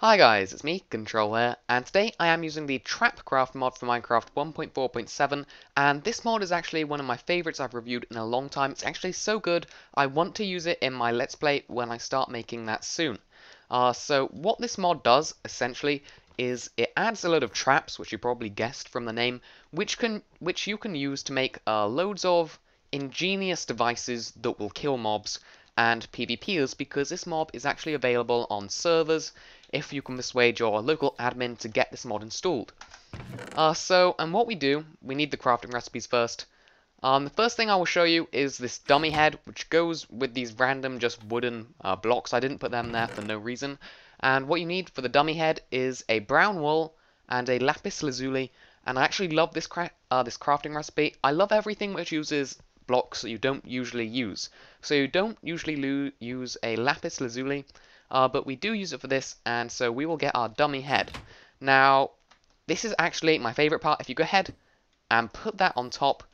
Hi guys, it's me, Control here, and today I am using the Trapcraft mod for Minecraft 1.4.7, and this mod is actually one of my favourites I've reviewed in a long time. It's actually so good, I want to use it in my Let's Play when I start making that soon. So what this mod does, essentially, is it adds a load of traps, which you probably guessed from the name, which you can use to make loads of ingenious devices that will kill mobs and PvPers, because this mob is actually available on servers if you can persuade your local admin to get this mod installed. And what we do, we need the crafting recipes first. The first thing I will show you is this dummy head, which goes with these random just wooden blocks. I didn't put them there for no reason. And what you need for the dummy head is a brown wool and a lapis lazuli. And I actually love this crafting recipe. I love everything which uses blocks that you don't usually use. So you don't usually use a lapis lazuli, but we do use it for this, and so we will get our dummy head. Now, this is actually my favorite part. If you go ahead and put that on top,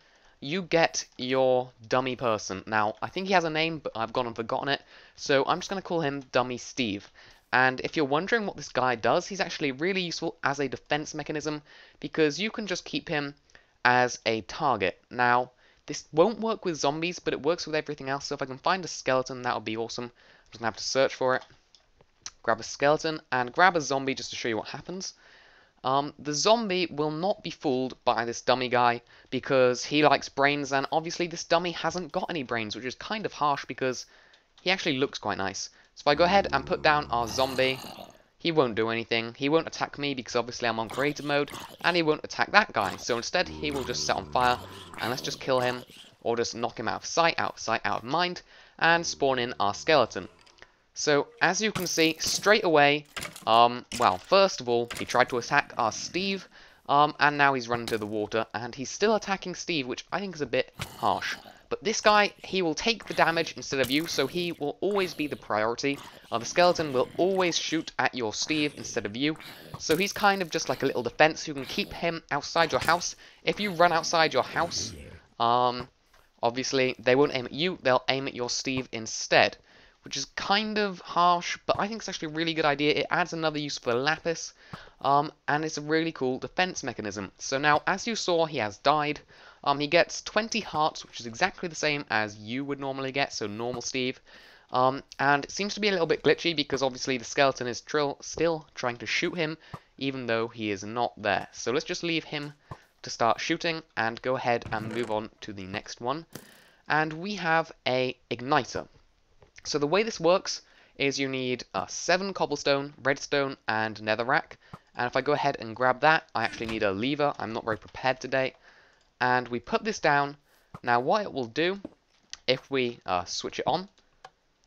you get your dummy person. Now, I think he has a name, but I've gone and forgotten it, so I'm just going to call him Dummy Steve. And if you're wondering what this guy does, he's actually really useful as a defense mechanism, because you can just keep him as a target. Now, this won't work with zombies, but it works with everything else, so if I can find a skeleton, that would be awesome. I'm just going to have to search for it. Grab a skeleton, and grab a zombie just to show you what happens. The zombie will not be fooled by this dummy guy, because he likes brains, and obviously this dummy hasn't got any brains, which is kind of harsh because he actually looks quite nice. So if I go ahead and put down our zombie, he won't do anything. He won't attack me because obviously I'm on creative mode, and he won't attack that guy. So instead, he will just set on fire, and let's just kill him, or just knock him out of sight, out of mind, and spawn in our skeleton. So, as you can see, straight away, well, first of all, he tried to attack our Steve, and now he's run into the water, and he's still attacking Steve, which I think is a bit harsh. But this guy, he will take the damage instead of you, so he will always be the priority. The skeleton will always shoot at your Steve instead of you, so he's kind of just like a little defense. You can keep him outside your house. If you run outside your house, obviously, they won't aim at you, they'll aim at your Steve instead, which is kind of harsh, but I think it's actually a really good idea. It adds another use for lapis, and it's a really cool defense mechanism. So now, as you saw, he has died. He gets 20 hearts, which is exactly the same as you would normally get, so normal Steve. And it seems to be a little bit glitchy because obviously the skeleton is still trying to shoot him, even though he is not there. So let's just leave him to start shooting and go ahead and move on to the next one. And we have a igniter. So the way this works is you need 7 cobblestone, redstone, and netherrack. And if I go ahead and grab that, I actually need a lever. I'm not very prepared today. And we put this down. Now what it will do, if we switch it on,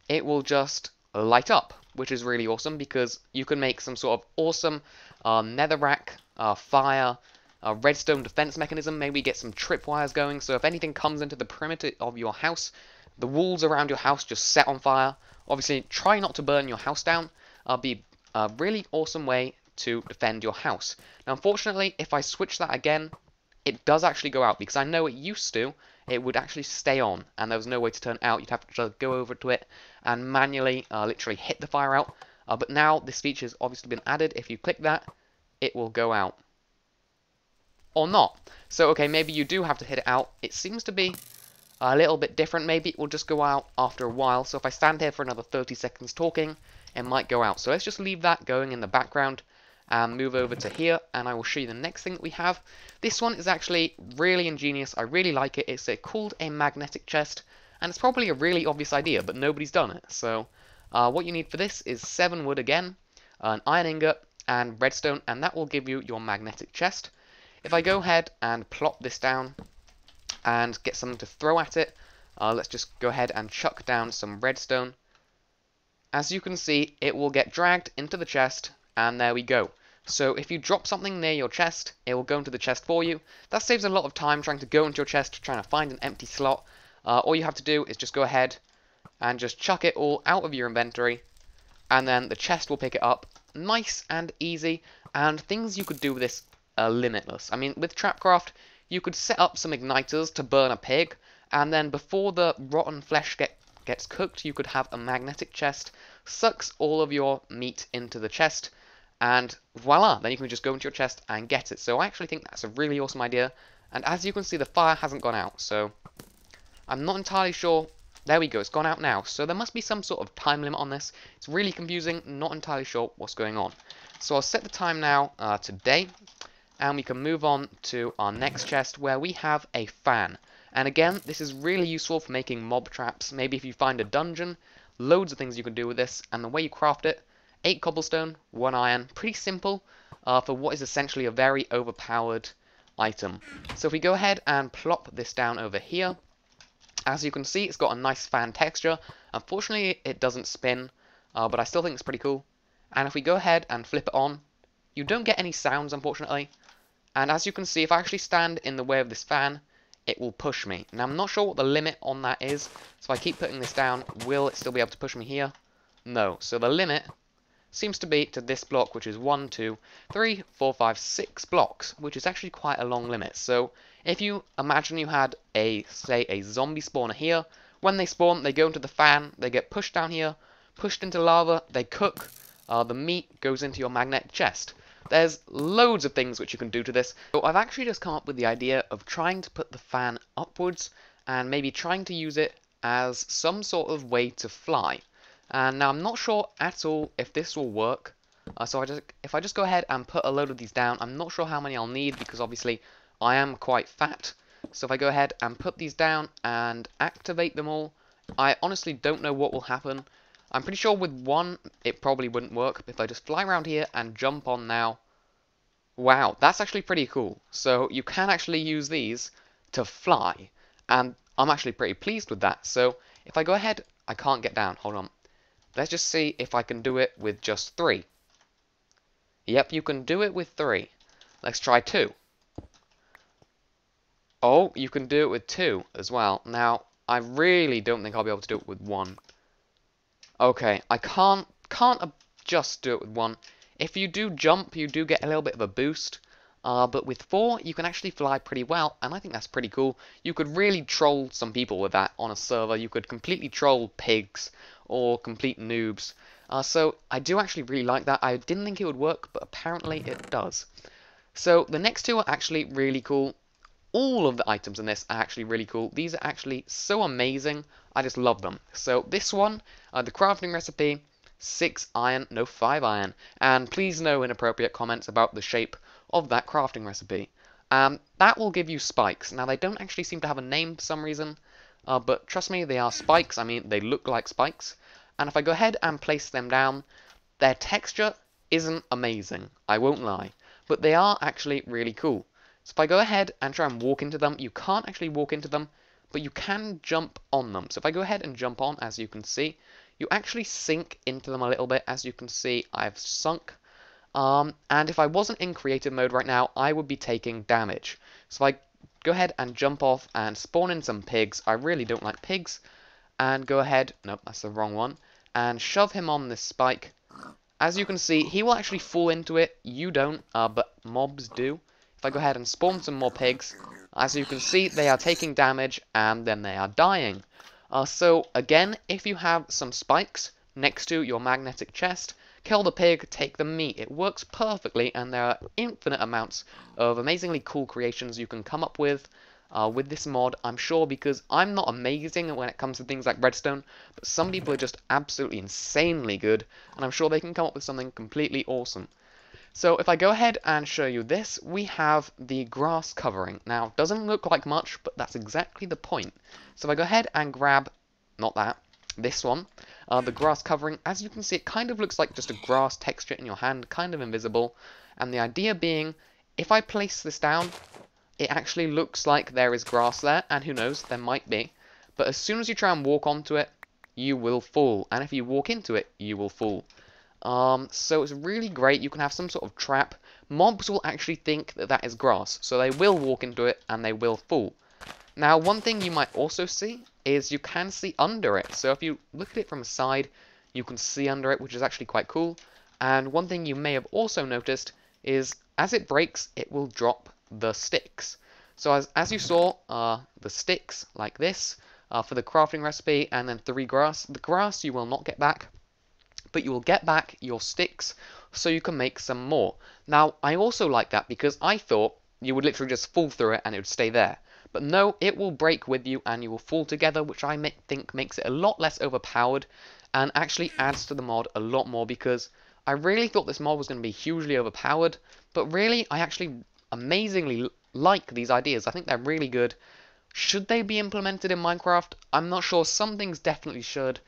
it will just light up, which is really awesome because you can make some sort of awesome netherrack, fire, redstone defense mechanism. Maybe get some tripwires going, so if anything comes into the perimeter of your house, the walls around your house just set on fire. Obviously, try not to burn your house down. Be a really awesome way to defend your house. Now, unfortunately, if I switch that again, it does actually go out, because I know it used to, it would actually stay on, and there was no way to turn it out. You'd have to go over to it and manually, literally hit the fire out. But now this feature has obviously been added. If you click that, it will go out. Or not. So, okay, maybe you do have to hit it out. It seems to be a little bit different. Maybe it will just go out after a while. So if I stand here for another 30 seconds talking, it might go out. So let's just leave that going in the background and move over to here, and I will show you the next thing that we have. This one is actually really ingenious. I really like it. It's called a magnetic chest, and it's probably a really obvious idea, but nobody's done it. So what you need for this is 7 wood again, an iron ingot, and redstone, and that will give you your magnetic chest. If I go ahead and plop this down and get something to throw at it, let's just go ahead and chuck down some redstone. As you can see, it will get dragged into the chest, and there we go. So if you drop something near your chest, it will go into the chest for you. That saves a lot of time trying to go into your chest, trying to find an empty slot. All you have to do is just go ahead and just chuck it all out of your inventory, and then the chest will pick it up. Nice and easy, and things you could do with this are limitless. I mean, with Trapcraft, you could set up some igniters to burn a pig, and then before the rotten flesh gets cooked, you could have a magnetic chest, sucks all of your meat into the chest, and voila, then you can just go into your chest and get it. So I actually think that's a really awesome idea, and as you can see, the fire hasn't gone out, so I'm not entirely sure. There we go, it's gone out now, so there must be some sort of time limit on this. It's really confusing, not entirely sure what's going on. So I'll set the time now to day, and we can move on to our next chest where we have a fan. And again, this is really useful for making mob traps. Maybe if you find a dungeon, loads of things you can do with this, and the way you craft it, 8 cobblestone, 1 iron, pretty simple for what is essentially a very overpowered item. So if we go ahead and plop this down over here, as you can see, it's got a nice fan texture. Unfortunately, it doesn't spin, but I still think it's pretty cool. And if we go ahead and flip it on, you don't get any sounds, unfortunately. And as you can see, if I actually stand in the way of this fan, it will push me. Now, I'm not sure what the limit on that is, so if I keep putting this down, will it still be able to push me here? No. So the limit seems to be to this block, which is 1, 2, 3, 4, 5, 6 blocks, which is actually quite a long limit. So if you imagine you had say a zombie spawner here, when they spawn, they go into the fan, they get pushed down here, pushed into lava, they cook, the meat goes into your magnetic chest. There's loads of things which you can do to this. So I've actually just come up with the idea of trying to put the fan upwards and maybe trying to use it as some sort of way to fly. And now I'm not sure at all if this will work. So if I just go ahead and put a load of these down, I'm not sure how many I'll need because obviously I am quite fat. So if I go ahead and put these down and activate them all, I honestly don't know what will happen. I'm pretty sure with one, it probably wouldn't work. But if I just fly around here and jump on now, wow, that's actually pretty cool. So you can actually use these to fly, and I'm actually pretty pleased with that. So if I go ahead, I can't get down. Hold on. Let's just see if I can do it with just 3. Yep, you can do it with 3. Let's try 2. Oh, you can do it with 2 as well. Now, I really don't think I'll be able to do it with 1. Okay, I can't just do it with 1. If you do jump, you do get a little bit of a boost. But with 4, you can actually fly pretty well, and I think that's pretty cool. You could really troll some people with that on a server. You could completely troll pigs or complete noobs. So I do actually really like that. I didn't think it would work, but apparently it does. So the next 2 are actually really cool. All of the items in this are actually really cool. These are actually so amazing. I just love them. So this one, the crafting recipe, 6 iron, no 5 iron. And please no inappropriate comments about the shape of that crafting recipe. That will give you spikes. Now they don't actually seem to have a name for some reason, but trust me, they are spikes. I mean, they look like spikes. And if I go ahead and place them down, their texture isn't amazing, I won't lie, but they are actually really cool. So if I go ahead and try and walk into them, you can't actually walk into them, but you can jump on them. So if I go ahead and jump on, as you can see, you actually sink into them a little bit. As you can see, I've sunk. And if I wasn't in creative mode right now, I would be taking damage. So if I go ahead and jump off and spawn in some pigs, I really don't like pigs, and go ahead, nope, that's the wrong one, and shove him on this spike. As you can see, he will actually fall into it. You don't, but mobs do. If I go ahead and spawn some more pigs, as you can see, they are taking damage and then they are dying. So again, if you have some spikes next to your magnetic chest, kill the pig, take the meat. It works perfectly, and there are infinite amounts of amazingly cool creations you can come up with this mod, I'm sure, because I'm not amazing when it comes to things like redstone, but some people are just absolutely insanely good, and I'm sure they can come up with something completely awesome. So if I go ahead and show you this, we have the grass covering. Now, doesn't look like much, but that's exactly the point. So if I go ahead and grab, not that, this one, the grass covering, as you can see, it kind of looks like just a grass texture in your hand, kind of invisible. And the idea being, if I place this down, it actually looks like there is grass there, and who knows, there might be. But as soon as you try and walk onto it, you will fall. And if you walk into it, you will fall. So it's really great. You can have some sort of trap. Mobs will actually think that that is grass, so they will walk into it and they will fall. Now, one thing you might also see is you can see under it. So if you look at it from the side, you can see under it, which is actually quite cool. And one thing you may have also noticed is as it breaks, it will drop the sticks. So as you saw, the sticks like this for the crafting recipe, and then 3 grass. The grass you will not get back, but you will get back your sticks so you can make some more. Now, I also like that because I thought you would literally just fall through it and it would stay there. But no, it will break with you and you will fall together, which I think makes it a lot less overpowered and actually adds to the mod a lot more, because I really thought this mod was going to be hugely overpowered, but really I actually amazingly like these ideas. I think they're really good. Should they be implemented in Minecraft? I'm not sure. Some things definitely should.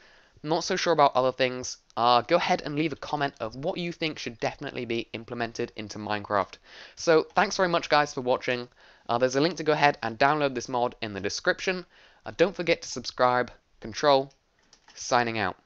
Not so sure about other things. Go ahead and leave a comment of what you think should definitely be implemented into Minecraft. So thanks very much guys for watching. There's a link to go ahead and download this mod in the description. Don't forget to subscribe. Control, signing out.